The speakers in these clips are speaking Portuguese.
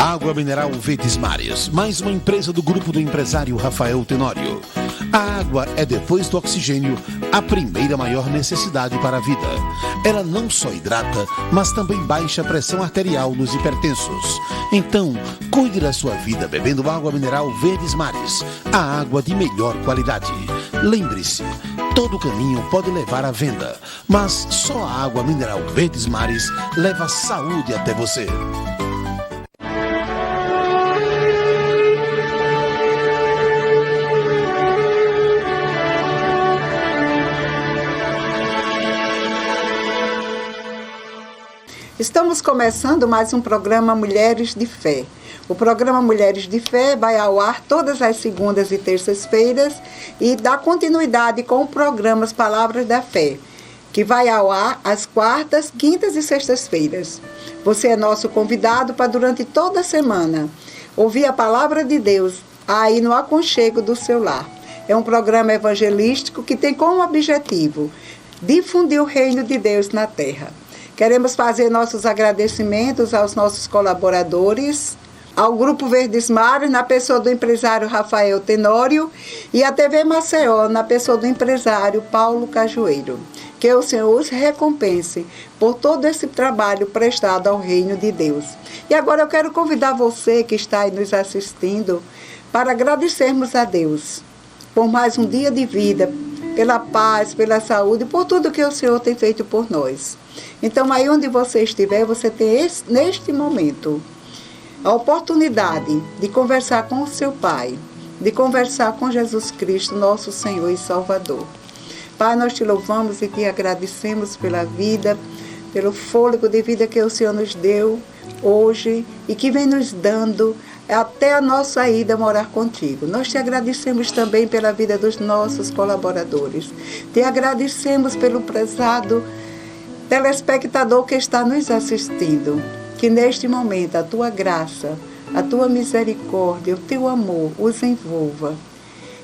Água mineral Verdes Mares, mais uma empresa do grupo do empresário Rafael Tenório. A água é, depois do oxigênio, a primeira maior necessidade para a vida. Ela não só hidrata, mas também baixa a pressão arterial nos hipertensos. Então, cuide da sua vida bebendo água mineral Verdes Mares, a água de melhor qualidade. Lembre-se, todo caminho pode levar à venda, mas só a água mineral Verdes Mares leva saúde até você. Estamos começando mais um programa Mulheres de Fé. O programa Mulheres de Fé vai ao ar todas as segundas e terças-feiras e dá continuidade com o programa Palavras da Fé, que vai ao ar às quartas, quintas e sextas-feiras. Você é nosso convidado para, durante toda a semana, ouvir a Palavra de Deus aí no aconchego do seu lar. É um programa evangelístico que tem como objetivo difundir o reino de Deus na terra. Queremos fazer nossos agradecimentos aos nossos colaboradores, ao Grupo Verdes Mares, na pessoa do empresário Rafael Tenório, e à TV Maceió, na pessoa do empresário Paulo Cajueiro. Que o Senhor os recompense por todo esse trabalho prestado ao reino de Deus. E agora eu quero convidar você que está aí nos assistindo para agradecermos a Deus por mais um dia de vida, pela paz, pela saúde, por tudo que o Senhor tem feito por nós. Então, aí onde você estiver, você tem neste momento a oportunidade de conversar com o seu Pai, de conversar com Jesus Cristo, nosso Senhor e Salvador. Pai, nós te louvamos e te agradecemos pela vida, pelo fôlego de vida que o Senhor nos deu hoje e que vem nos dando até a nossa ida morar contigo. Nós te agradecemos também pela vida dos nossos colaboradores. Te agradecemos pelo prezado telespectador que está nos assistindo. Que neste momento a tua graça, a tua misericórdia, o teu amor os envolva.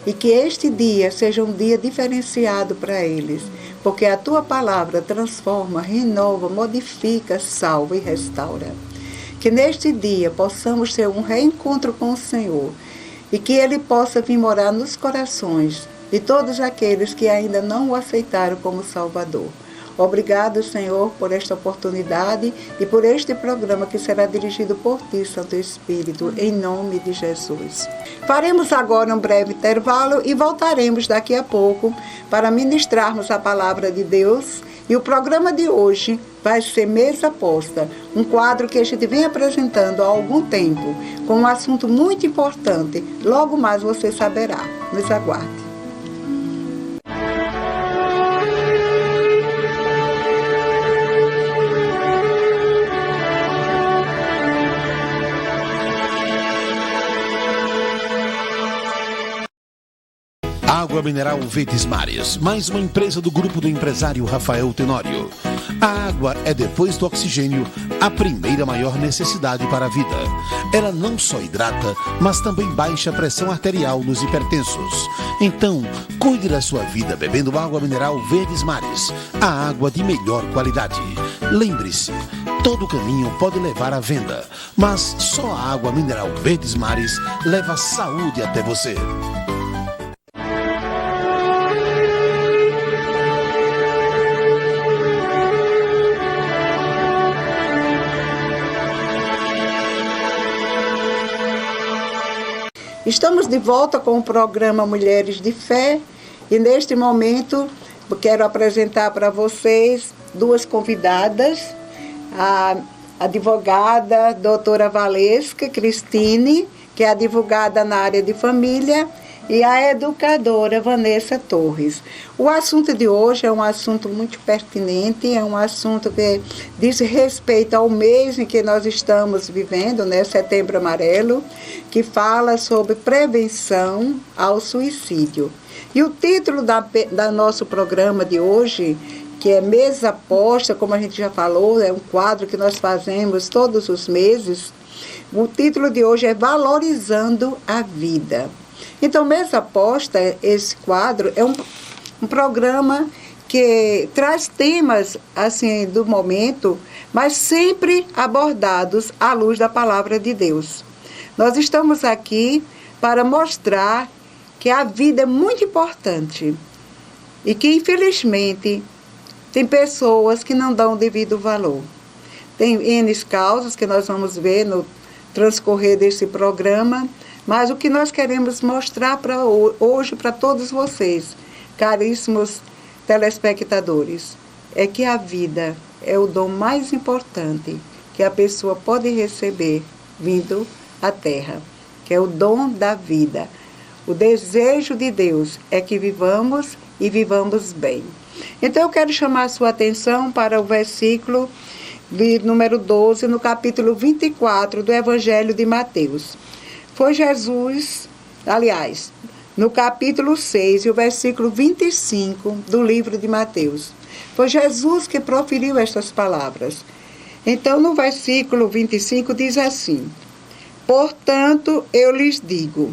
E que este dia seja um dia diferenciado para eles, porque a tua palavra transforma, renova, modifica, salva e restaura. Que neste dia possamos ter um reencontro com o Senhor e que Ele possa vir morar nos corações de todos aqueles que ainda não o aceitaram como Salvador. Obrigado, Senhor, por esta oportunidade e por este programa que será dirigido por Ti, Santo Espírito, em nome de Jesus. Faremos agora um breve intervalo e voltaremos daqui a pouco para ministrarmos a palavra de Deus. E o programa de hoje vai ser Mesa Posta, um quadro que a gente vem apresentando há algum tempo, com um assunto muito importante. Logo mais você saberá. Nos aguarde. Água mineral Verdes Mares, mais uma empresa do grupo do empresário Rafael Tenório. A água é, depois do oxigênio, a primeira maior necessidade para a vida. Ela não só hidrata, mas também baixa a pressão arterial nos hipertensos. Então, cuide da sua vida bebendo água mineral Verdes Mares, a água de melhor qualidade. Lembre-se, todo caminho pode levar à venda, mas só a água mineral Verdes Mares leva saúde até você. Estamos de volta com o programa Mulheres de Fé e neste momento eu quero apresentar para vocês duas convidadas, a advogada doutora Valesca Cristine, que é advogada na área de família, e a educadora Vanessa Torres. O assunto de hoje é um assunto muito pertinente, é um assunto que diz respeito ao mês em que nós estamos vivendo, né, Setembro Amarelo, que fala sobre prevenção ao suicídio. E o título da nosso programa de hoje, que é Mesa Posta, como a gente já falou, é um quadro que nós fazemos todos os meses. O título de hoje é Valorizando a Vida. Então, Mesa Posta, esse quadro, é um programa que traz temas assim do momento, mas sempre abordados à luz da palavra de Deus. Nós estamos aqui para mostrar que a vida é muito importante e que, infelizmente, tem pessoas que não dão o devido valor. Tem N causas que nós vamos ver no transcorrer desse programa, mas o que nós queremos mostrar hoje para todos vocês, caríssimos telespectadores, é que a vida é o dom mais importante que a pessoa pode receber vindo à Terra, que é o dom da vida. O desejo de Deus é que vivamos e vivamos bem. Então eu quero chamar a sua atenção para o versículo número 12, no capítulo 24 do Evangelho de Mateus. Foi Jesus, aliás, no capítulo 6 e o versículo 25 do livro de Mateus. Foi Jesus que proferiu estas palavras. Então, no versículo 25 diz assim: portanto, eu lhes digo,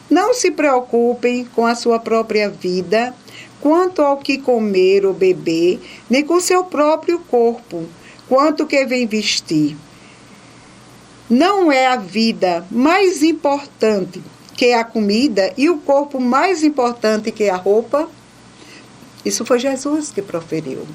não se preocupem com a sua própria vida, quanto ao que comer ou beber, nem com seu próprio corpo, quanto que vem vestir. Não é a vida mais importante que a comida e o corpo mais importante que a roupa? Isso foi Jesus que proferiu.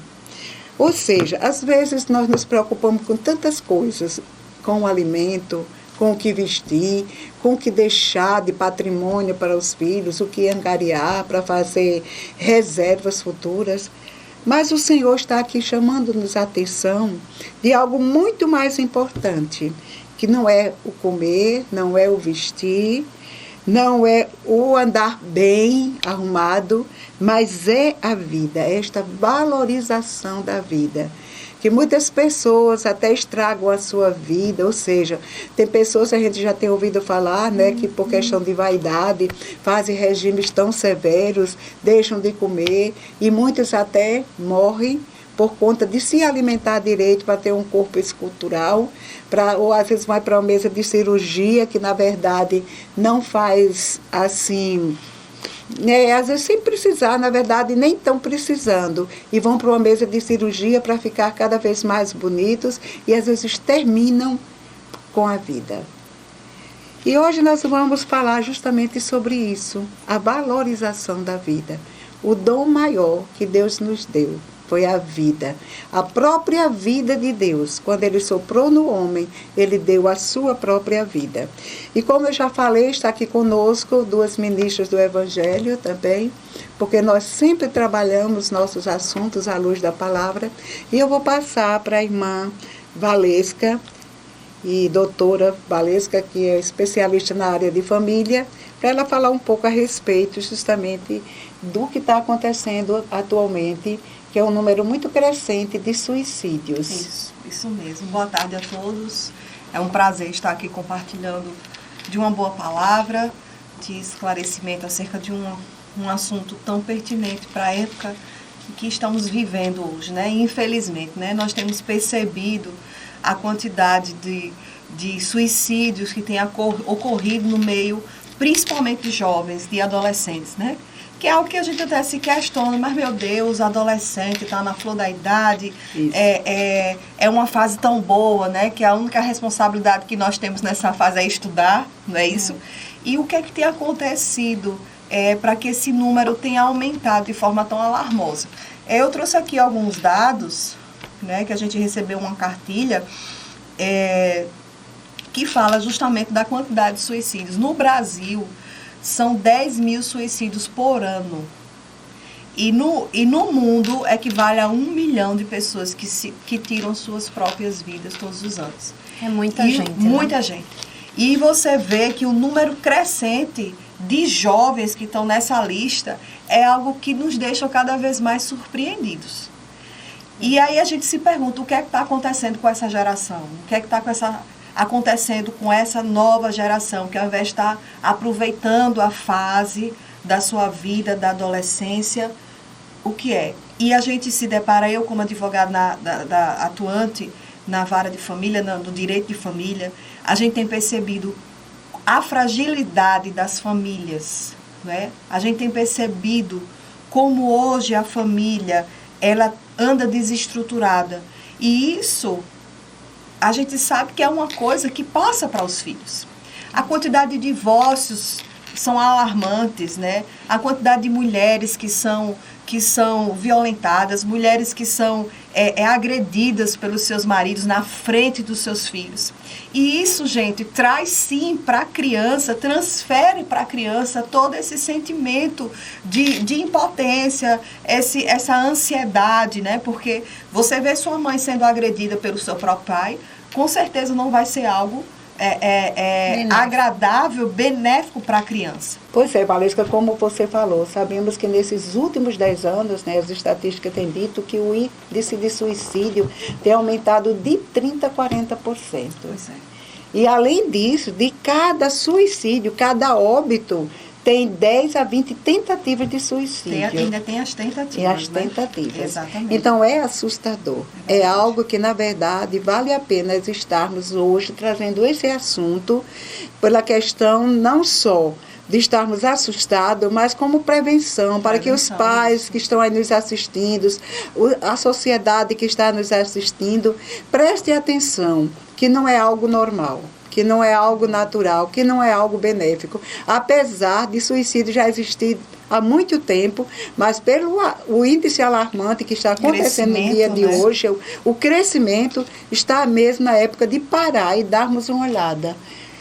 Ou seja, às vezes nós nos preocupamos com tantas coisas, com o alimento, com o que vestir, com o que deixar de patrimônio para os filhos, o que angariar para fazer reservas futuras. Mas o Senhor está aqui chamando-nos a atenção de algo muito mais importante, que não é o comer, não é o vestir, não é o andar bem arrumado, mas é a vida, esta valorização da vida. Que muitas pessoas até estragam a sua vida, ou seja, tem pessoas que a gente já tem ouvido falar, né, que por questão de vaidade fazem regimes tão severos, deixam de comer e muitos até morrem por conta de se alimentar direito para ter um corpo escultural, ou às vezes vai para uma mesa de cirurgia que na verdade não faz assim, às vezes sem precisar, na verdade nem estão precisando, e vão para uma mesa de cirurgia para ficar cada vez mais bonitos e às vezes terminam com a vida. E hoje nós vamos falar justamente sobre isso, a valorização da vida, o dom maior que Deus nos deu. Foi a vida, a própria vida de Deus. Quando Ele soprou no homem, Ele deu a sua própria vida. E como eu já falei, está aqui conosco duas ministras do Evangelho também, porque nós sempre trabalhamos nossos assuntos à luz da palavra. E eu vou passar para a irmã Valesca, e doutora Valesca, que é especialista na área de família, para ela falar um pouco a respeito justamente do que está acontecendo atualmente, que é um número muito crescente de suicídios. Isso mesmo. Boa tarde a todos. É um prazer estar aqui compartilhando de uma boa palavra, de esclarecimento acerca de um assunto tão pertinente para a época que estamos vivendo hoje, né? E, infelizmente, né, nós temos percebido a quantidade de suicídios que tem ocorrido no meio, principalmente de jovens, de adolescentes, né? Que é algo que a gente até se questiona, mas, meu Deus, adolescente está na flor da idade, é uma fase tão boa, né? Que a única responsabilidade que nós temos nessa fase é estudar, não é isso? E o que é que tem acontecido para que esse número tenha aumentado de forma tão alarmosa? Eu trouxe aqui alguns dados, né? Que a gente recebeu uma cartilha que fala justamente da quantidade de suicídios. No Brasil, são 10 mil suicídios por ano. E no mundo equivale a 1 milhão de pessoas que tiram suas próprias vidas todos os anos. É muita gente. Muita gente. E você vê que o número crescente de jovens que estão nessa lista é algo que nos deixa cada vez mais surpreendidos. E aí a gente se pergunta o que é que está acontecendo com essa geração? O que é que está acontecendo com essa nova geração, que ao invés de estar aproveitando a fase da sua vida, da adolescência, o que é? E a gente se depara, eu como advogada atuante na vara de família, no direito de família, a gente tem percebido a fragilidade das famílias, né? A gente tem percebido como hoje a família ela anda desestruturada. E isso, a gente sabe que é uma coisa que passa para os filhos. A quantidade de divórcios são alarmantes, né? A quantidade de mulheres que são violentadas, mulheres que são agredidas pelos seus maridos na frente dos seus filhos. E isso, gente, traz sim para a criança, transfere para a criança todo esse sentimento de impotência, essa ansiedade, né? Porque você vê sua mãe sendo agredida pelo seu próprio pai, com certeza não vai ser algo agradável, benéfico para a criança. Pois é, Valesca, como você falou, sabemos que nesses últimos 10 anos, né, as estatísticas têm dito que o índice de suicídio tem aumentado de 30% a 40%. Pois é. E além disso, de cada suicídio, cada óbito, tem 10 a 20 tentativas de suicídio. Ainda tem as tentativas. E as tentativas. Né? Exatamente. Então, é assustador. É algo que, na verdade, vale a pena estarmos hoje trazendo esse assunto pela questão não só de estarmos assustados, mas como prevenção, para que os pais que estão aí nos assistindo, a sociedade que está nos assistindo, prestem atenção, que não é algo normal, que não é algo natural, que não é algo benéfico. Apesar de suicídio já existir há muito tempo, mas pelo o índice alarmante que está acontecendo no dia de hoje, o crescimento está mesmo na época de parar e darmos uma olhada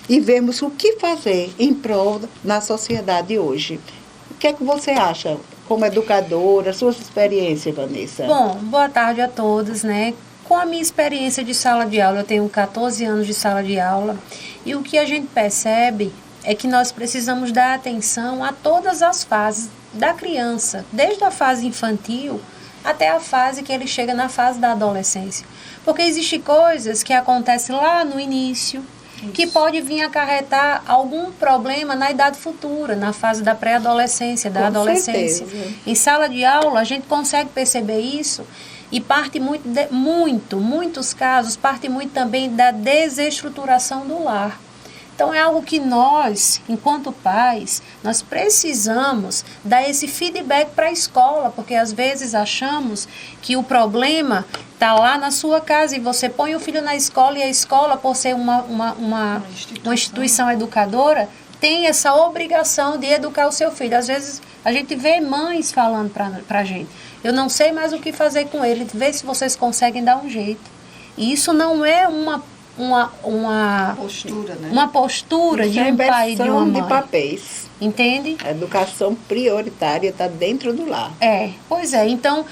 e vermos o que fazer em prol na sociedade hoje. O que é que você acha, como educadora, suas experiências, Vanessa? Bom, boa tarde a todos, né? Com a minha experiência de sala de aula, eu tenho 14 anos de sala de aula, e o que a gente percebe é que nós precisamos dar atenção a todas as fases da criança, desde a fase infantil até a fase que ele chega na fase da adolescência. Porque existem coisas que acontecem lá no início, que pode vir acarretar algum problema na idade futura, na fase da pré-adolescência, da adolescência. Certeza. Em sala de aula, a gente consegue perceber isso. E parte muitos casos, parte muito também da desestruturação do lar. Então, é algo que nós, enquanto pais, nós precisamos dar esse feedback para a escola, porque às vezes achamos que o problema está lá na sua casa e você põe o filho na escola e a escola, por ser uma instituição educadora, tem essa obrigação de educar o seu filho. Às vezes, a gente vê mães falando para a gente, eu não sei mais o que fazer com ele, vê se vocês conseguem dar um jeito. E isso não é uma postura, né? Uma postura de um pai e de uma mãe. De papéis. Entende? A educação prioritária está dentro do lar. Pois é. Então,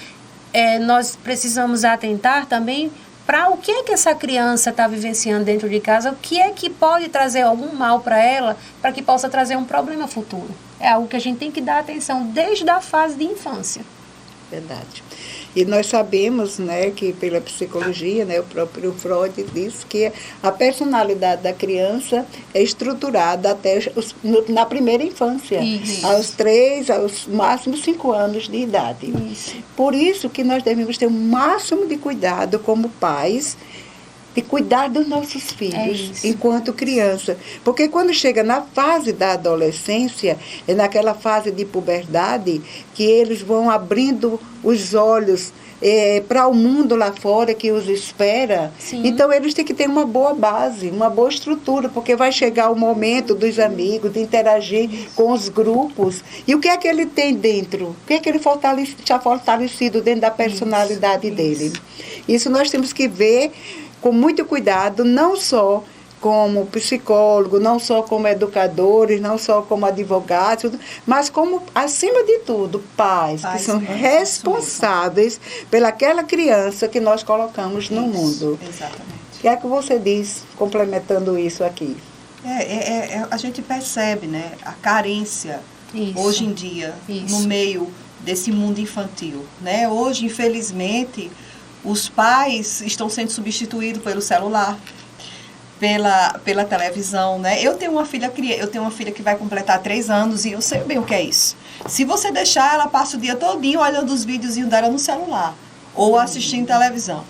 nós precisamos atentar também para o que é que essa criança está vivenciando dentro de casa, o que é que pode trazer algum mal para ela, para que possa trazer um problema futuro. É algo que a gente tem que dar atenção desde a fase de infância. Verdade. E nós sabemos, né, que pela psicologia, né, o próprio Freud diz que a personalidade da criança é estruturada até na primeira infância, Isso. aos 3, aos máximos 5 anos de idade. Isso. Por isso que nós devemos ter o máximo de cuidado como pais, de cuidar dos nossos filhos enquanto criança. Porque quando chega na fase da adolescência, é naquela fase de puberdade, que eles vão abrindo os olhos para o mundo lá fora que os espera. Sim. Então, eles têm que ter uma boa base, uma boa estrutura, porque vai chegar o momento dos amigos, de interagir com os grupos. E o que é que ele tem dentro? O que é que ele está fortalecido dentro da personalidade dele? Isso nós temos que ver com muito cuidado, não só como psicólogo, não só como educadores, não só como advogados, mas como, acima de tudo, pais que são responsáveis pelaquela criança que nós colocamos no mundo. Exatamente. O que é que você diz, complementando isso aqui? A gente percebe, né, a carência hoje em dia no meio desse mundo infantil, né? Hoje, infelizmente, os pais estão sendo substituídos pelo celular, pela televisão, né? Eu tenho uma filha que vai completar 3 anos e eu sei bem o que é isso. Se você deixar, ela passa o dia todinho olhando os videozinhos dela no celular ou assistindo televisão.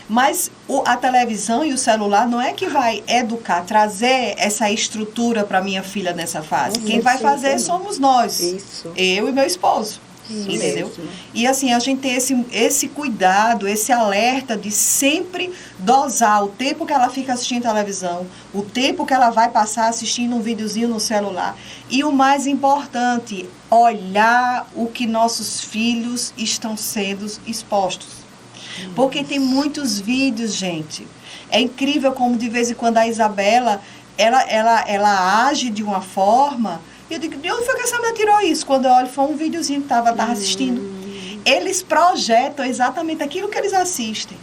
Mas a televisão e o celular não é que vai educar, trazer essa estrutura para minha filha nessa fase. Quem vai fazer somos nós, eu e meu esposo. Entendeu? E assim, a gente tem esse cuidado, esse alerta de sempre dosar o tempo que ela fica assistindo televisão, o tempo que ela vai passar assistindo um videozinho no celular. E o mais importante, olhar o que nossos filhos estão sendo expostos. Porque tem muitos vídeos, gente. É incrível como de vez em quando a Isabela, ela age de uma forma. Eu digo, de onde foi que essa mulher tirou isso? Quando eu olho, foi um videozinho que estava assistindo. Eles projetam exatamente aquilo que eles assistem.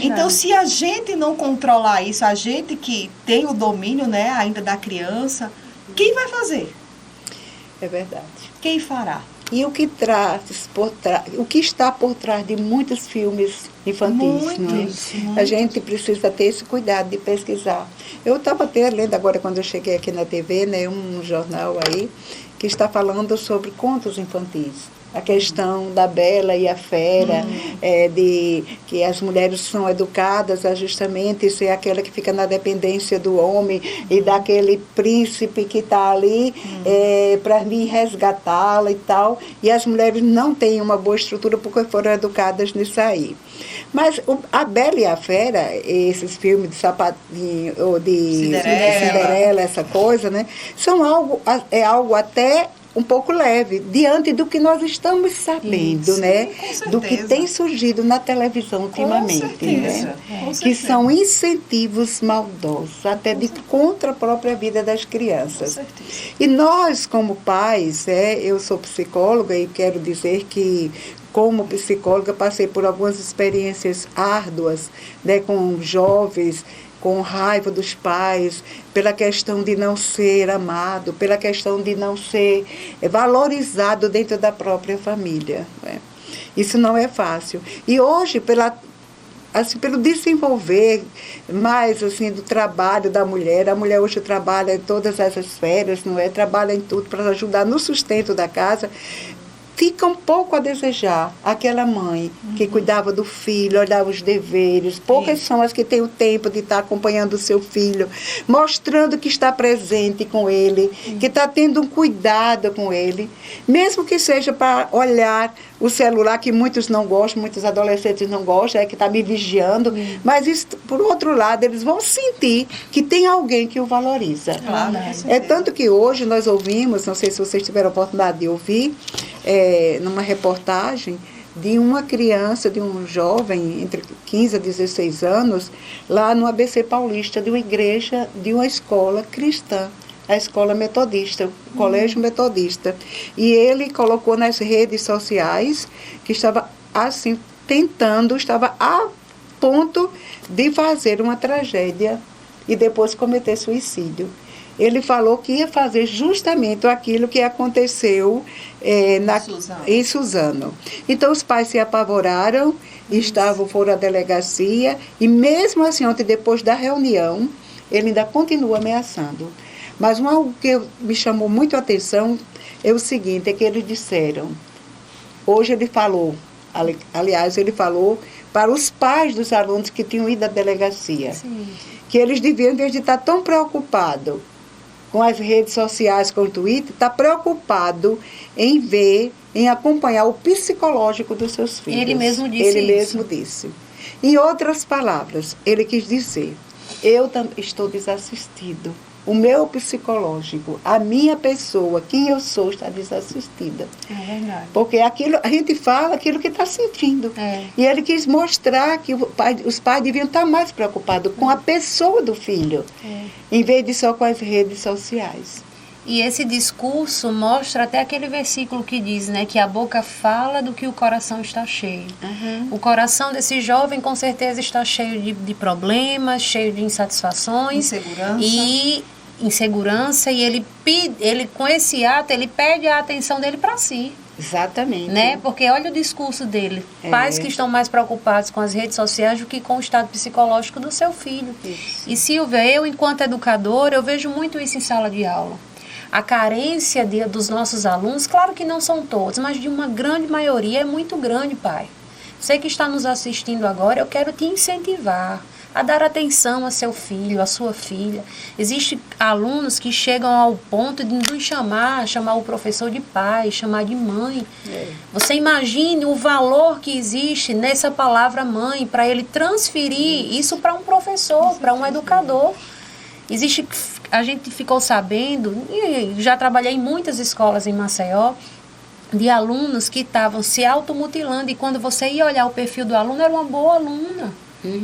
Então, se a gente não controlar isso, a gente que tem o domínio, né, ainda da criança, quem vai fazer? É verdade. Quem fará? E o que o que está por trás de muitos filmes infantis, Muitos. A gente precisa ter esse cuidado de pesquisar. Eu estava até lendo agora, quando eu cheguei aqui na TV, né, um jornal aí, que está falando sobre contos infantis. A questão da Bela e a Fera, de que as mulheres são educadas a justamente ser aquela que fica na dependência do homem e daquele príncipe que está ali para vir resgatá-la e tal. E as mulheres não têm uma boa estrutura porque foram educadas nisso aí. Mas a Bela e a Fera, esses filmes de sapatinho, ou de Cinderela, essa coisa, né, são algo até um pouco leve, diante do que nós estamos sabendo, Isso, né? com Do que tem surgido na televisão ultimamente, né? Que são incentivos maldosos, até contra a própria vida das crianças. E nós, como pais, eu sou psicóloga e quero dizer que, como psicóloga, passei por algumas experiências árduas, né, com jovens, com raiva dos pais, pela questão de não ser amado, pela questão de não ser valorizado dentro da própria família, né? Isso não é fácil. E hoje, pelo desenvolver mais assim, do trabalho da mulher, a mulher hoje trabalha em todas as esferas, não é? Trabalha em tudo para ajudar no sustento da casa. Fica um pouco a desejar aquela mãe que cuidava do filho, olhava os deveres. Poucas são as que têm o tempo de estar acompanhando o seu filho, mostrando que está presente com ele, que está tendo um cuidado com ele, mesmo que seja para olhar o celular, que muitos não gostam, muitos adolescentes não gostam, que está me vigiando, mas isso, por outro lado, eles vão sentir que tem alguém que o valoriza. Claro, é tanto que hoje nós ouvimos, não sei se vocês tiveram a oportunidade de ouvir, numa reportagem de uma criança, de um jovem entre 15 a 16 anos, lá no ABC Paulista, de uma igreja, de uma escola cristã, a escola metodista, o colégio metodista. E ele colocou nas redes sociais que estava assim, estava a ponto de fazer uma tragédia e depois cometer suicídio. Ele falou que ia fazer justamente aquilo que aconteceu em Suzano. Então, os pais se apavoraram, foram à delegacia, e mesmo assim, ontem, depois da reunião, ele ainda continua ameaçando. Mas algo que me chamou muito a atenção é o seguinte, é que eles disseram, hoje ele falou, aliás, ele falou para os pais dos alunos que tinham ido à delegacia, que eles deviam, em vez de estar tão preocupados com as redes sociais, com o Twitter, está preocupado em acompanhar o psicológico dos seus filhos. Ele mesmo disse Ele mesmo disse. Em outras palavras, ele quis dizer, eu estou desassistido. O meu psicológico, a minha pessoa, quem eu sou, está desassistida. É verdade. Porque a gente fala aquilo que está sentindo. E ele quis mostrar que os pais deviam estar mais preocupados com a pessoa do filho, em vez de só com as redes sociais. E esse discurso mostra até aquele versículo que diz, né, que a boca fala do que o coração está cheio. O coração desse jovem com certeza está cheio de problemas, cheio de insatisfações. Insegurança, e ele com esse ato, ele pede a atenção dele para si. Exatamente. Né? Porque olha o discurso dele. Pais que estão mais preocupados com as redes sociais do que com o estado psicológico do seu filho. Isso. E Silvia, eu, enquanto educadora, eu vejo muito isso em sala de aula. A carência dos nossos alunos, claro que não são todos, mas de uma grande maioria é muito grande, pai. Você que está nos assistindo agora, eu quero te incentivar a dar atenção a seu filho, a sua filha. Existem alunos que chegam ao ponto de nos chamar o professor de pai, chamar de mãe. Você imagine o valor que existe nessa palavra mãe, para ele transferir isso para um professor, para um educador. A gente ficou sabendo, e já trabalhei em muitas escolas em Maceió, de alunos que estavam se automutilando, e quando você ia olhar o perfil do aluno, era uma boa aluna.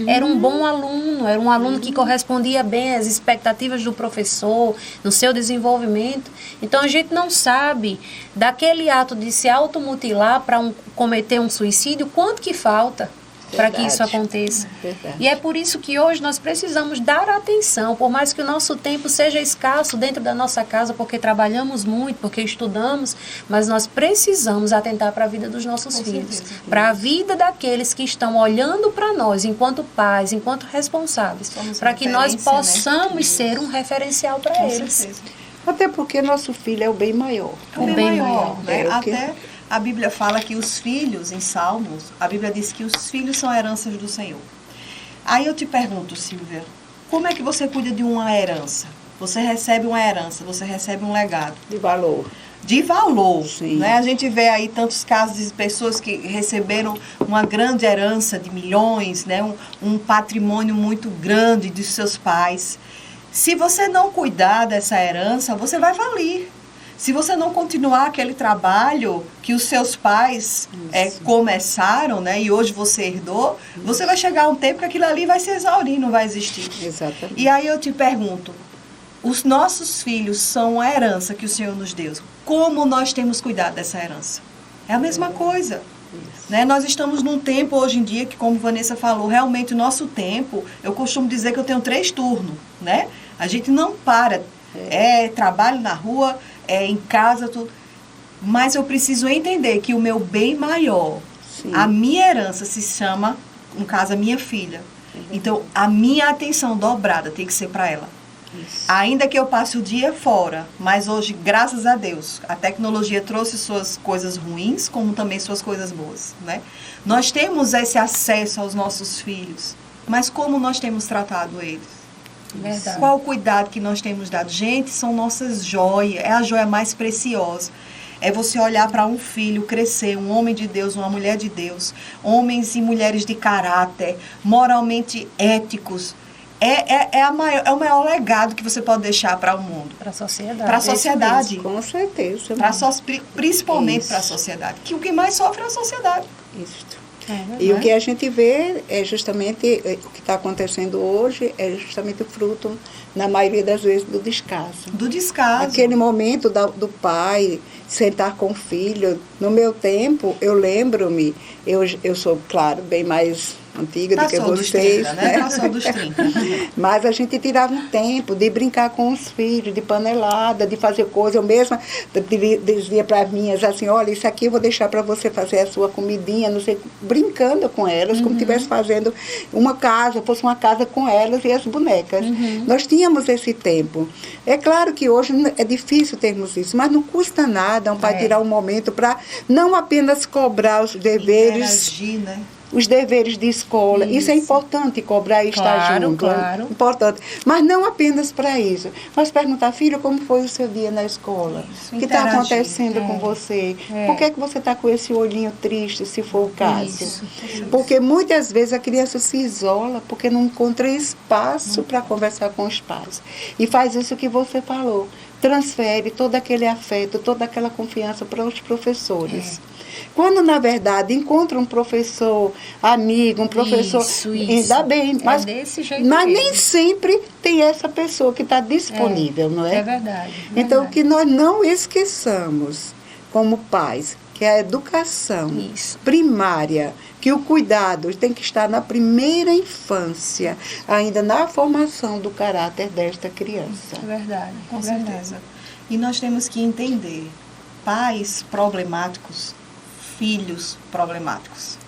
Era um bom aluno, era um aluno que correspondia bem às expectativas do professor, no seu desenvolvimento. Então, a gente não sabe, daquele ato de se automutilar para cometer um suicídio, quanto que falta para que isso aconteça. E é por isso que hoje nós precisamos dar atenção, por mais que o nosso tempo seja escasso dentro da nossa casa, porque trabalhamos muito, porque estudamos, mas nós precisamos atentar para a vida dos nossos filhos, para a vida daqueles que estão olhando para nós, enquanto pais, enquanto responsáveis, para que nós possamos ser um referencial para eles. Certeza. Até porque nosso filho é o bem maior. O bem maior, né? Que... Até a Bíblia fala que os filhos, em Salmos, a Bíblia diz que os filhos são heranças do Senhor. Aí eu te pergunto, Silvia, como é que você cuida de uma herança? Você recebe uma herança, você recebe um legado. De valor. De valor, sim. Né? A gente vê aí tantos casos de pessoas que receberam uma grande herança de milhões, né? Um patrimônio muito grande dos seus pais. Se você não cuidar dessa herança, você vai falir. Se você não continuar aquele trabalho que os seus pais começaram, né, e hoje você herdou, você vai chegar a um tempo que aquilo ali vai se exaurir, não vai existir. Exatamente. E aí eu te pergunto, os nossos filhos são a herança que o Senhor nos deu. Como nós temos cuidado dessa herança? É a mesma coisa. Né? Nós estamos num tempo hoje em dia que, como Vanessa falou, realmente o nosso tempo, eu costumo dizer que eu tenho 3 turnos, né? A gente não para, trabalho na rua, em casa, tudo. Mas eu preciso entender que o meu bem maior, a minha herança se chama, no caso, a minha filha. Então, a minha atenção dobrada tem que ser para ela. Isso. Ainda que eu passe o dia fora, mas hoje, graças a Deus, a tecnologia trouxe suas coisas ruins, como também suas coisas boas, né? Nós temos esse acesso aos nossos filhos, mas como nós temos tratado eles? Verdade. Qual o cuidado que nós temos dado? Gente, são nossas joias, é a joia mais preciosa. É você olhar para um filho crescer, um homem de Deus, uma mulher de Deus, homens e mulheres de caráter, moralmente éticos. É o maior legado que você pode deixar para o mundo. Para a sociedade. Para a sociedade. Com certeza. Principalmente para a sociedade. Que o que mais sofre é a sociedade. Isso. E o que a gente vê é justamente, o que está acontecendo hoje é justamente o fruto, na maioria das vezes, do descaso. Do descaso. Aquele momento do pai sentar com o filho. No meu tempo, eu lembro-me, eu sou, claro, bem mais antiga do que vocês. 30, né? Passou dos 30. Mas a gente tirava um tempo de brincar com os filhos, de panelada, de fazer coisa. Eu mesma dizia para as minhas assim, olha, isso aqui eu vou deixar para você fazer a sua comidinha, não sei, brincando com elas, como se estivesse fazendo uma casa, fosse uma casa com elas e as bonecas. Nós tínhamos esse tempo. É claro que hoje é difícil termos isso, mas não custa nada um pai tirar um momento para não apenas cobrar os deveres. Interagir, né? Os deveres de escola. Isso é importante, cobrar e estar junto. Claro. É importante. Mas não apenas para isso. Mas perguntar, filho, como foi o seu dia na escola? O que está acontecendo com você? Por que você está com esse olhinho triste, se for o caso? Porque muitas vezes a criança se isola porque não encontra espaço para conversar com os pais. E faz isso que você falou. Transfere todo aquele afeto, toda aquela confiança para os professores. Quando, na verdade, encontra um professor amigo, um professor, ainda bem, mas, desse jeito mas mesmo. nem sempre tem essa pessoa que está disponível, não é? É verdade. Então, que nós não esqueçamos, como pais, que a educação primária, que o cuidado tem que estar na primeira infância, ainda na formação do caráter desta criança. É verdade. Com certeza. E nós temos que entender, pais problemáticos, filhos problemáticos.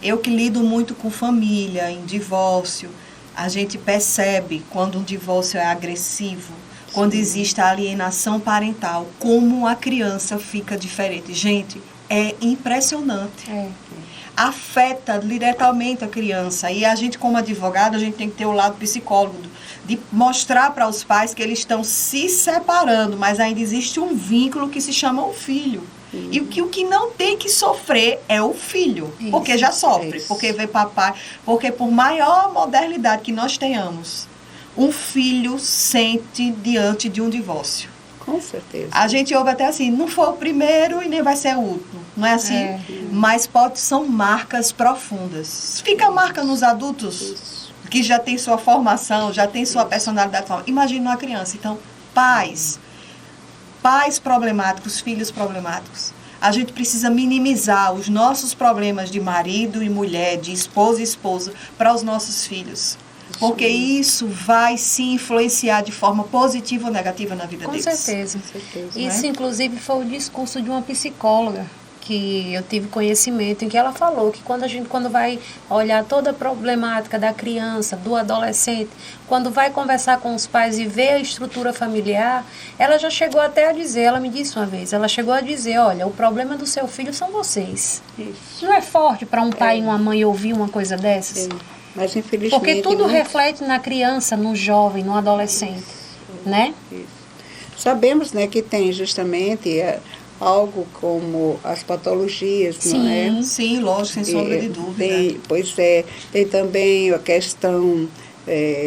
Eu que lido muito com família, em divórcio, a gente percebe quando um divórcio é agressivo, quando existe a alienação parental, como a criança fica diferente. Gente, é impressionante. afeta diretamente a criança. E a gente, como advogado, a gente tem que ter o lado psicólogo, de mostrar para os pais que eles estão se separando, mas ainda existe um vínculo que se chama o filho. E o que não tem que sofrer é o filho, porque já sofre, porque vê papai, porque por maior modernidade que nós tenhamos, um filho sente diante de um divórcio. Com certeza. A gente ouve até assim, não foi o primeiro e nem vai ser o último, não é assim? Mas são marcas profundas. Fica a marca nos adultos, que já tem sua formação, já tem sua personalidade. Imagina uma criança. Então, pais problemáticos, filhos problemáticos. A gente precisa minimizar os nossos problemas de marido e mulher, de esposa e esposa, para os nossos filhos. Porque isso vai se influenciar de forma positiva ou negativa na vida deles. Com certeza. Isso, inclusive, foi o discurso de uma psicóloga que eu tive conhecimento, em que ela falou que quando vai olhar toda a problemática da criança, do adolescente, quando vai conversar com os pais e ver a estrutura familiar, ela já chegou até a dizer, ela me disse uma vez, ela chegou a dizer, olha, o problema do seu filho são vocês. Isso. Não é forte para um pai e uma mãe ouvir uma coisa dessas? Mas infelizmente... Porque tudo reflete na criança, no jovem, no adolescente, né? Isso. Sabemos, né, que tem justamente algo como as patologias, não é? Sim, lógico, sem sombra de dúvida. Tem também a questão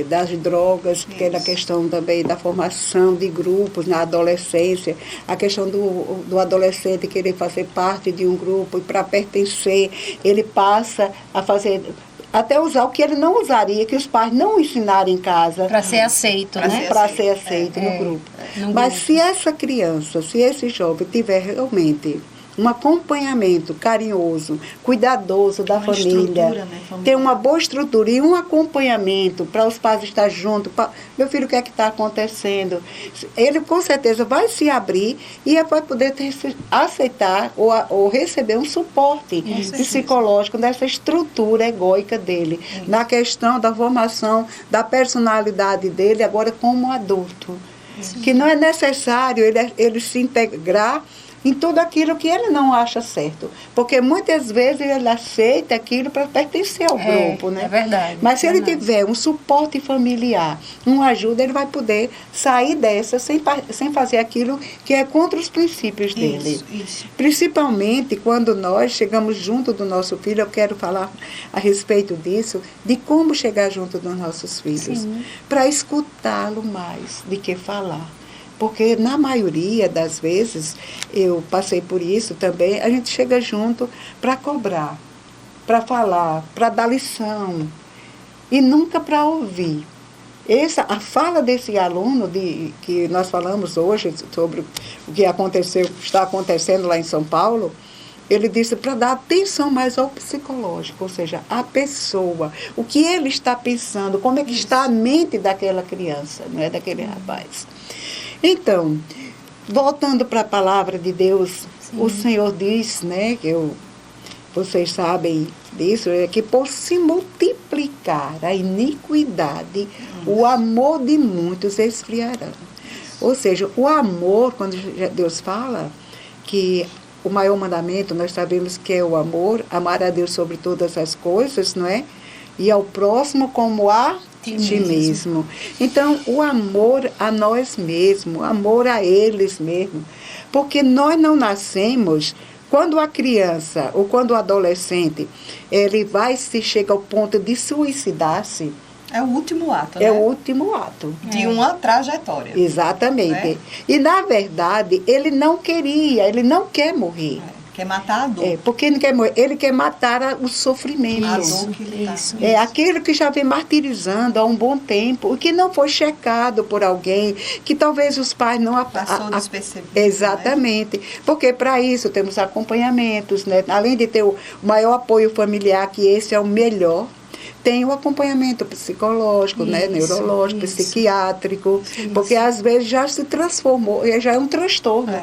das drogas, que é a questão também da formação de grupos na adolescência, a questão do adolescente querer fazer parte de um grupo e para pertencer, ele passa a fazer... até usar o que ele não usaria, que os pais não ensinaram em casa. Para ser aceito, né? Para ser aceito no grupo. Mas se essa criança, se esse jovem tiver realmente um acompanhamento carinhoso, cuidadoso da família, né, ter uma boa estrutura e um acompanhamento para os pais estar juntos, meu filho, o que é que está acontecendo? Ele com certeza vai se abrir e vai poder aceitar ou receber um suporte psicológico dessa estrutura egóica dele, na questão da formação da personalidade dele agora como adulto. Que não é necessário ele se integrar em tudo aquilo que ele não acha certo. Porque muitas vezes ele aceita aquilo para pertencer ao grupo, né? É verdade. Mas se ele tiver um suporte familiar, uma ajuda, ele vai poder sair dessa sem fazer aquilo que é contra os princípios dele. Isso. Principalmente quando nós chegamos junto do nosso filho, eu quero falar a respeito disso, de como chegar junto dos nossos filhos. Para escutá-lo mais do que falar. Porque, na maioria das vezes, eu passei por isso também, a gente chega junto para cobrar, para falar, para dar lição, e nunca para ouvir. A fala desse aluno, que nós falamos hoje sobre o que está acontecendo lá em São Paulo, ele disse para dar atenção mais ao psicológico, ou seja, à pessoa, o que ele está pensando, como é que está a mente daquela criança, não é, daquele rapaz. Então, voltando para a palavra de Deus, o Senhor diz, né, vocês sabem disso, é que por se multiplicar a iniquidade, o amor de muitos esfriará. Ou seja, o amor, quando Deus fala que o maior mandamento, nós sabemos que é o amor, amar a Deus sobre todas as coisas, não é? E ao próximo como a ti mesmo. Então, o amor a nós mesmos, o amor a eles mesmos. Porque nós não nascemos, quando a criança ou quando o adolescente, ele chega ao ponto de suicidar-se. É o último ato, né? É o último ato. De uma trajetória. Exatamente. Né? E, na verdade, ele não quer morrer. Quer matar a dor. Porque ele não quer morrer, ele quer matar o sofrimento. A dor que ele isso. Aquilo que já vem martirizando há um bom tempo, o que não foi checado por alguém, que talvez os pais não... Passou despercebido. Exatamente. Né? Porque para isso temos acompanhamentos, né? Além de ter o maior apoio familiar, que esse é o melhor, tem o acompanhamento psicológico, né? Neurológico, psiquiátrico, porque às vezes já se transformou, já é um transtorno.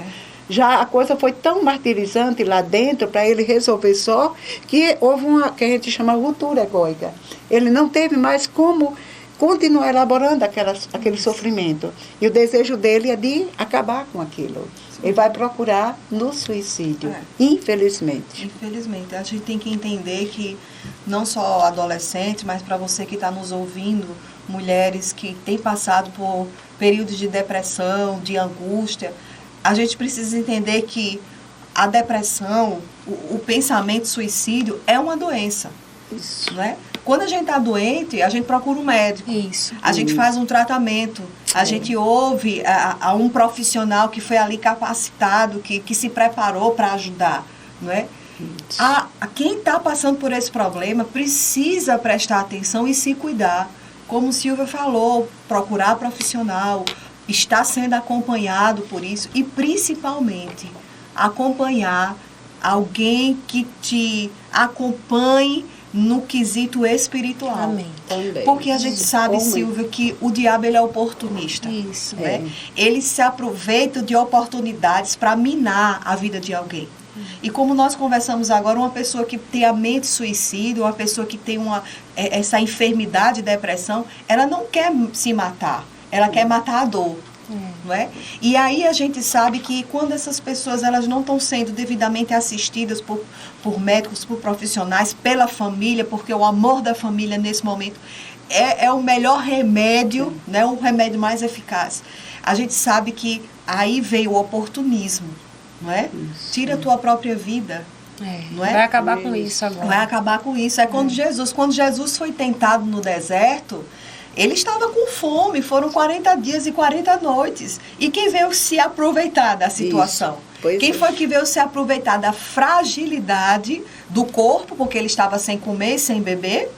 Já a coisa foi tão martirizante lá dentro para ele resolver só, que houve uma que a gente chama ruptura egóica. Ele não teve mais como continua elaborando aquele sofrimento. E o desejo dele é de acabar com aquilo. Ele vai procurar no suicídio, infelizmente. Infelizmente. A gente tem que entender que não só adolescentes, mas para você que está nos ouvindo, mulheres que têm passado por períodos de depressão, de angústia, a gente precisa entender que a depressão, o pensamento suicídio é uma doença. Isso. Não é? Quando a gente está doente, a gente procura um médico. Isso. A gente faz um tratamento. A gente ouve a um profissional que foi ali capacitado, que se preparou para ajudar. Não é? Quem está passando por esse problema precisa prestar atenção e se cuidar. Como Silvia falou, procurar profissional, estar sendo acompanhado por isso e, principalmente, acompanhar alguém que te acompanhe no quesito espiritual. Amém. Também. Porque a gente sabe, Silvia, que o diabo ele é oportunista. Isso. Né? Ele se aproveita de oportunidades para minar a vida de alguém. E como nós conversamos agora, uma pessoa que tem a mente suicida, uma pessoa que tem essa enfermidade, depressão, ela não quer se matar, ela quer matar a dor. Não é? E aí a gente sabe que quando essas pessoas elas não estão sendo devidamente assistidas por médicos, por profissionais, pela família, porque o amor da família nesse momento é o melhor remédio, né? O remédio mais eficaz. A gente sabe que aí veio o oportunismo, não é? Isso. Tira a tua própria vida. Não é? Vai acabar com isso agora. Vai acabar com isso. Quando Jesus foi tentado no deserto, ele estava com fome, foram 40 dias e 40 noites. E quem veio se aproveitar da situação? Quem foi que veio se aproveitar da fragilidade do corpo, porque ele estava sem comer e sem beber,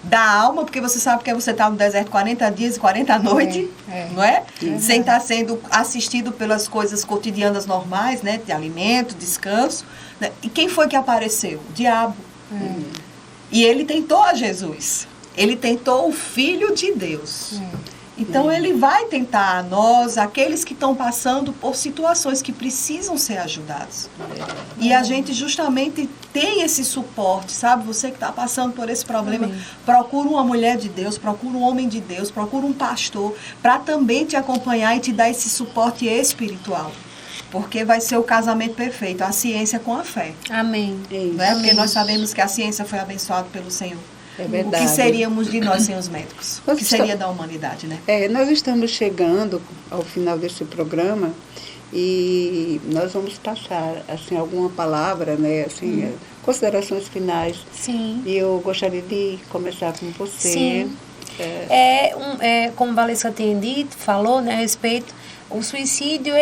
da alma, porque você sabe que você está no deserto 40 dias e 40 noites, não é? Sem estar sendo assistido pelas coisas cotidianas normais, né? De alimento, descanso. Né? E quem foi que apareceu? O diabo. E ele tentou a Jesus. Ele tentou o Filho de Deus. Então, ele vai tentar a nós, aqueles que estão passando por situações que precisam ser ajudados. E a gente justamente tem esse suporte, sabe? Você que está passando por esse problema, procura uma mulher de Deus, procura um homem de Deus, procura um pastor, para também te acompanhar e te dar esse suporte espiritual. Porque vai ser o casamento perfeito, a ciência com a fé. Amém. Não é? Porque nós sabemos que a ciência foi abençoada pelo Senhor. É verdade. O que seríamos de nós sem os médicos? O que seria da humanidade, né? Nós estamos chegando ao final desse programa e nós vamos passar assim, alguma palavra, né? Assim, considerações finais. Sim. E eu gostaria de começar com você. Sim. Como a Valesca falou, né, a respeito, o suicídio,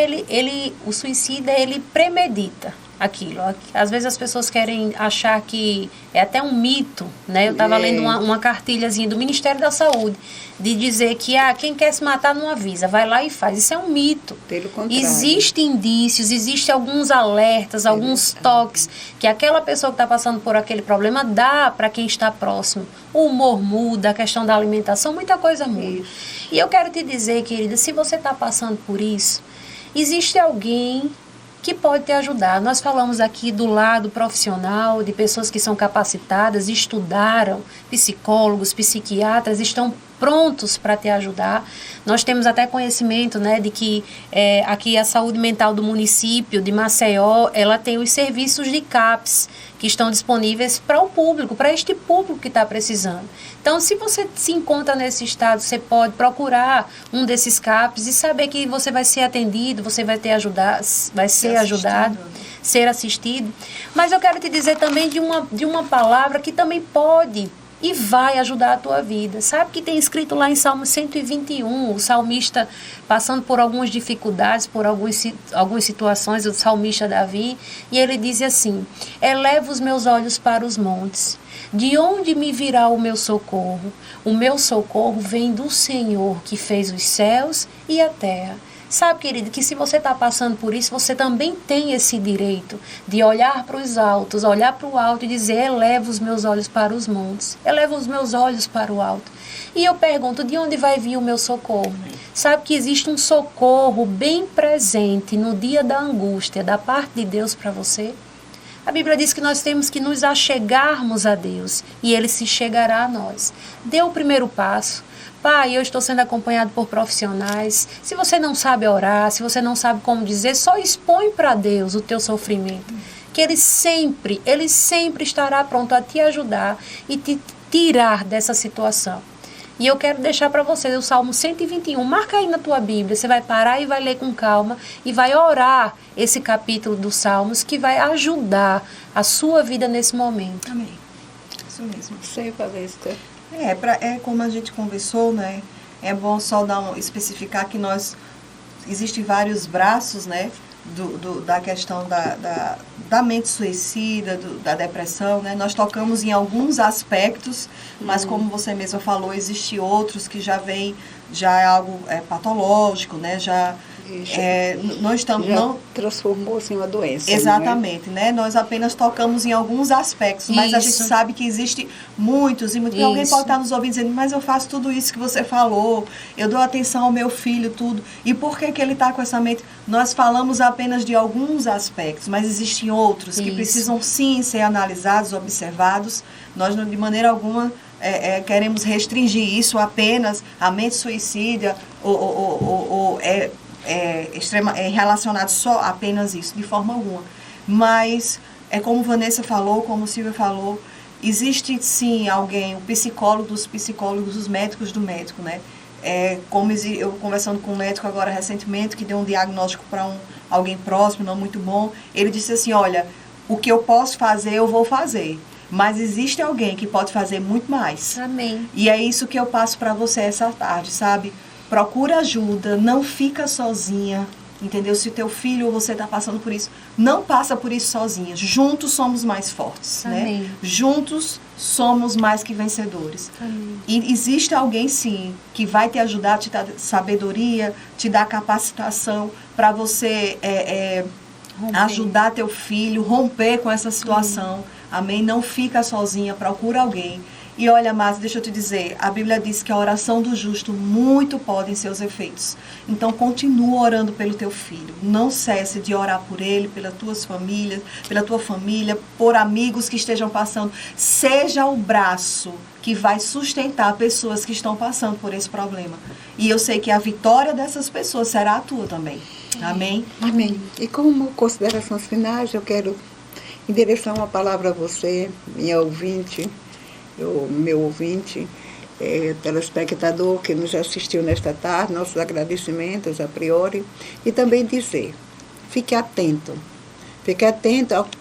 o suicida, ele premedita aquilo. Às vezes as pessoas querem achar que é até um mito, né? Eu estava lendo uma cartilhazinha do Ministério da Saúde, de dizer que quem quer se matar não avisa, vai lá e faz. Isso é um mito. Pelo contrário. Existem indícios, existem alguns alertas, alguns toques que aquela pessoa que está passando por aquele problema dá para quem está próximo. O humor muda, a questão da alimentação, muita coisa muda. Isso. E eu quero te dizer, querida, se você está passando por isso, existe alguém que pode te ajudar. Nós falamos aqui do lado profissional, de pessoas que são capacitadas, estudaram, psicólogos, psiquiatras, estão prontos para te ajudar. Nós temos até conhecimento, né, de que aqui a saúde mental do município de Maceió, ela tem os serviços de CAPS, que estão disponíveis para o público, para este público que está precisando. Então, se você se encontra nesse estado, você pode procurar um desses CAPs e saber que você vai ser atendido, você vai ter vai ser ajudado, ser assistido. Mas eu quero te dizer também de uma palavra que também pode e vai ajudar a tua vida. Sabe que tem escrito lá em Salmo 121, o salmista passando por algumas dificuldades, por algumas situações, o salmista Davi, e ele diz assim: eleva os meus olhos para os montes, de onde me virá o meu socorro? O meu socorro vem do Senhor, que fez os céus e a terra. Sabe, querido, que se você está passando por isso, você também tem esse direito de olhar para os altos, olhar para o alto e dizer: eleva os meus olhos para os montes, eleva os meus olhos para o alto. E eu pergunto, de onde vai vir o meu socorro? Sabe que existe um socorro bem presente no dia da angústia, da parte de Deus para você? A Bíblia diz que nós temos que nos achegarmos a Deus e Ele se chegará a nós. Dê o primeiro passo. Pai, eu estou sendo acompanhado por profissionais. Se você não sabe orar, se você não sabe como dizer, só expõe para Deus o teu sofrimento. Que Ele sempre estará pronto a te ajudar e te tirar dessa situação. E eu quero deixar para você o Salmo 121. Marca aí na tua Bíblia. Você vai parar e vai ler com calma e vai orar esse capítulo dos Salmos que vai ajudar a sua vida nesse momento. Amém. Isso mesmo. Sei, Valesca. É como a gente conversou, né? É bom só especificar que existem vários braços, né? Da questão da mente suicida, da depressão, né? Nós tocamos em alguns aspectos, mas como você mesma falou, existem outros que já é algo patológico, né? Nós estamos... transformou-se em uma doença. Exatamente, né? Nós apenas tocamos em alguns aspectos, mas a gente sabe que existe muitos, e alguém pode estar nos ouvindo dizendo, mas eu faço tudo isso que você falou, eu dou atenção ao meu filho, tudo. E por que ele está com essa mente? Nós falamos apenas de alguns aspectos, mas existem outros que precisam sim ser analisados, observados. Nós, de maneira alguma, queremos restringir isso apenas à mente suicida relacionado só apenas isso, de forma alguma. Mas, como Vanessa falou, como Silvia falou, existe sim alguém, o psicólogo dos psicólogos, os médicos do médico, né? Como eu conversando com um médico agora recentemente, que deu um diagnóstico para alguém próximo, não muito bom, ele disse assim, olha, o que eu posso fazer, eu vou fazer. Mas existe alguém que pode fazer muito mais. Amém. E é isso que eu passo para você essa tarde, sabe? Procura ajuda, não fica sozinha, entendeu? Se o teu filho ou você está passando por isso, não passa por isso sozinha. Juntos somos mais fortes, Amém. né? Juntos somos mais que vencedores. Amém. E existe alguém, sim, que vai te ajudar, te dar sabedoria, te dar capacitação para você ajudar teu filho, romper com essa situação. Amém? Não fica sozinha, procura alguém. E olha, Márcia, deixa eu te dizer, a Bíblia diz que a oração do justo muito pode em seus efeitos. Então, continua orando pelo teu filho. Não cesse de orar por ele, pela tua família, por amigos que estejam passando. Seja o braço que vai sustentar pessoas que estão passando por esse problema. E eu sei que a vitória dessas pessoas será a tua também. Amém? Amém. E como considerações finais, eu quero endereçar uma palavra a você, minha ouvinte, meu ouvinte, telespectador que nos assistiu nesta tarde, nossos agradecimentos a priori, e também dizer, fique atento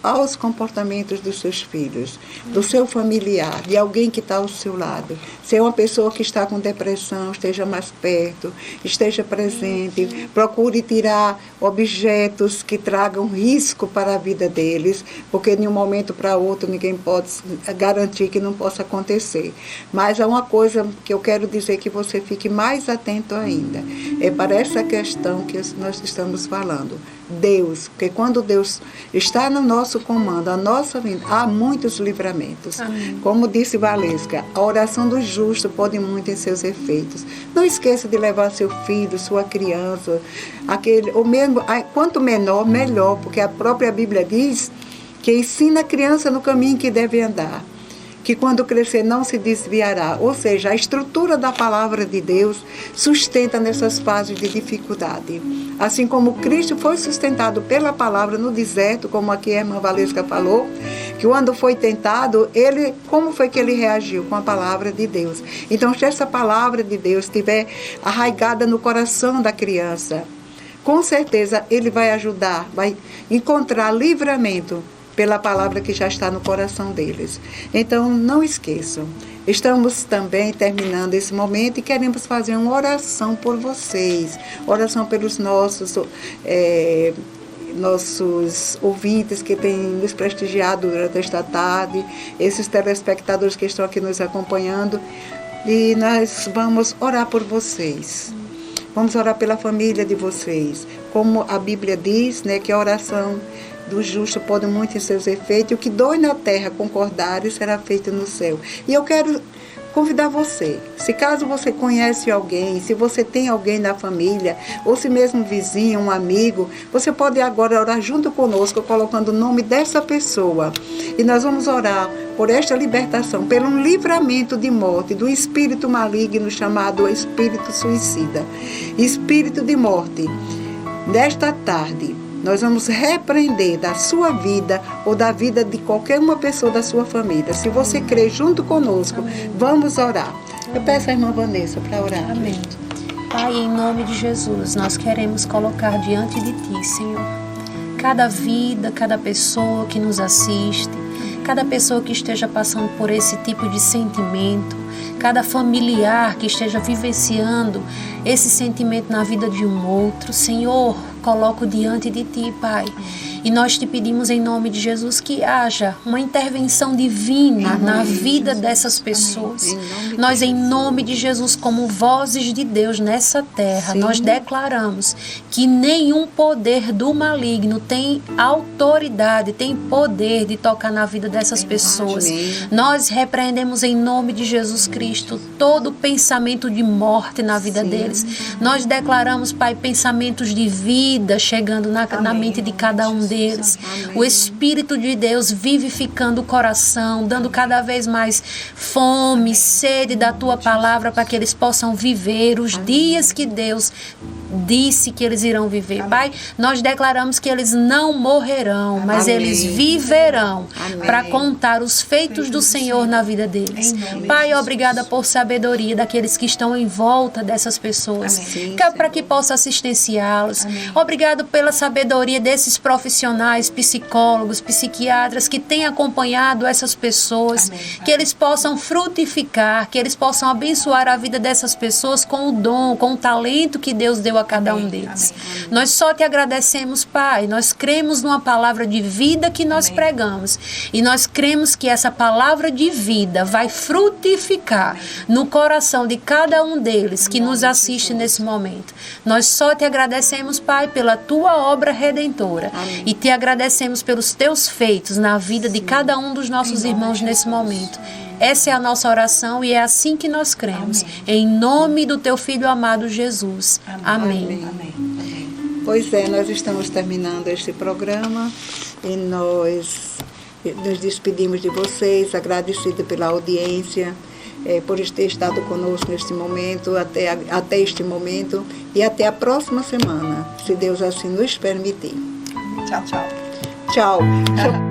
aos comportamentos dos seus filhos, do seu familiar, de alguém que está ao seu lado. Se é uma pessoa que está com depressão, esteja mais perto, esteja presente, procure tirar objetos que tragam risco para a vida deles, porque de um momento para outro ninguém pode garantir que não possa acontecer. Mas há uma coisa que eu quero dizer que você fique mais atento ainda, é para essa questão que nós estamos falando. Deus, porque quando Deus está no nosso comando, a nossa vida, há muitos livramentos. Amém. Como disse Valesca, a oração do justo pode muito em seus efeitos. Não esqueça de levar seu filho, sua criança, quanto menor, melhor, porque a própria Bíblia diz que ensina a criança no caminho que deve andar, que quando crescer não se desviará. Ou seja, a estrutura da palavra de Deus sustenta nessas fases de dificuldade. Assim como Cristo foi sustentado pela palavra no deserto, como aqui a irmã Valesca falou, que quando foi tentado, como foi que ele reagiu? Com a palavra de Deus. Então, se essa palavra de Deus estiver arraigada no coração da criança, com certeza ele vai ajudar, vai encontrar livramento pela palavra que já está no coração deles. Então, não esqueçam. Estamos também terminando esse momento e queremos fazer uma oração por vocês. Oração pelos nossos ouvintes que têm nos prestigiado durante esta tarde, esses telespectadores que estão aqui nos acompanhando. E nós vamos orar por vocês. Vamos orar pela família de vocês. Como a Bíblia diz, né, que a oração do justo pode muito em seus efeitos, e o que dói na terra concordares será feito no céu. E eu quero convidar você. Se caso você conhece alguém, se você tem alguém na família, ou se mesmo um vizinho, um amigo, você pode agora orar junto conosco, colocando o nome dessa pessoa. E nós vamos orar por esta libertação, pelo livramento de morte do espírito maligno chamado espírito suicida. Espírito de morte, nesta tarde, nós vamos repreender da sua vida ou da vida de qualquer uma pessoa da sua família. Se você crê junto conosco, vamos orar. Eu peço à irmã Vanessa para orar. Amém. Pai, em nome de Jesus, nós queremos colocar diante de Ti, Senhor, cada vida, cada pessoa que nos assiste, cada pessoa que esteja passando por esse tipo de sentimento, cada familiar que esteja vivenciando esse sentimento na vida de um outro. Senhor, coloco diante de Ti, Pai. E nós Te pedimos em nome de Jesus que haja uma intervenção divina na vida dessas pessoas. Nós, em nome de Jesus, como vozes de Deus nessa terra, nós declaramos que nenhum poder do maligno tem autoridade, tem poder de tocar na vida dessas pessoas. Nós repreendemos em nome de Jesus Cristo todo pensamento de morte na vida deles. Nós declaramos, Pai, pensamentos de vida chegando na mente de cada um deles. O Espírito de Deus vivificando o coração, dando cada vez mais fome, sede da Tua palavra para que eles possam viver os dias que Deus disse que eles irão viver. Pai, nós declaramos que eles não morrerão, mas eles viverão para contar os feitos do Senhor na vida deles. Pai, obrigada por sabedoria daqueles que estão em volta dessas pessoas, para que possa assistenciá-los. Obrigado pela sabedoria desses profissionais, psicólogos, psiquiatras que têm acompanhado essas pessoas, que eles possam frutificar, que eles possam abençoar a vida dessas pessoas com o dom, com o talento que Deus deu a cada um deles. Nós só Te agradecemos, Pai. Nós cremos numa palavra de vida que nós pregamos. E nós cremos que essa palavra de vida vai frutificar no coração de cada um deles que nos assiste nesse momento. Nós só Te agradecemos, Pai, pela Tua obra redentora. E Te agradecemos pelos Teus feitos na vida de cada um dos nossos irmãos nesse momento. Essa é a nossa oração e é assim que nós cremos. Em nome do Teu Filho amado Jesus. Amém. Pois é, nós estamos terminando este programa e nós nos despedimos de vocês, agradecida pela audiência, por ter estado conosco neste momento, até este momento, e até a próxima semana, se Deus assim nos permitir. Tchau, tchau. Tchau.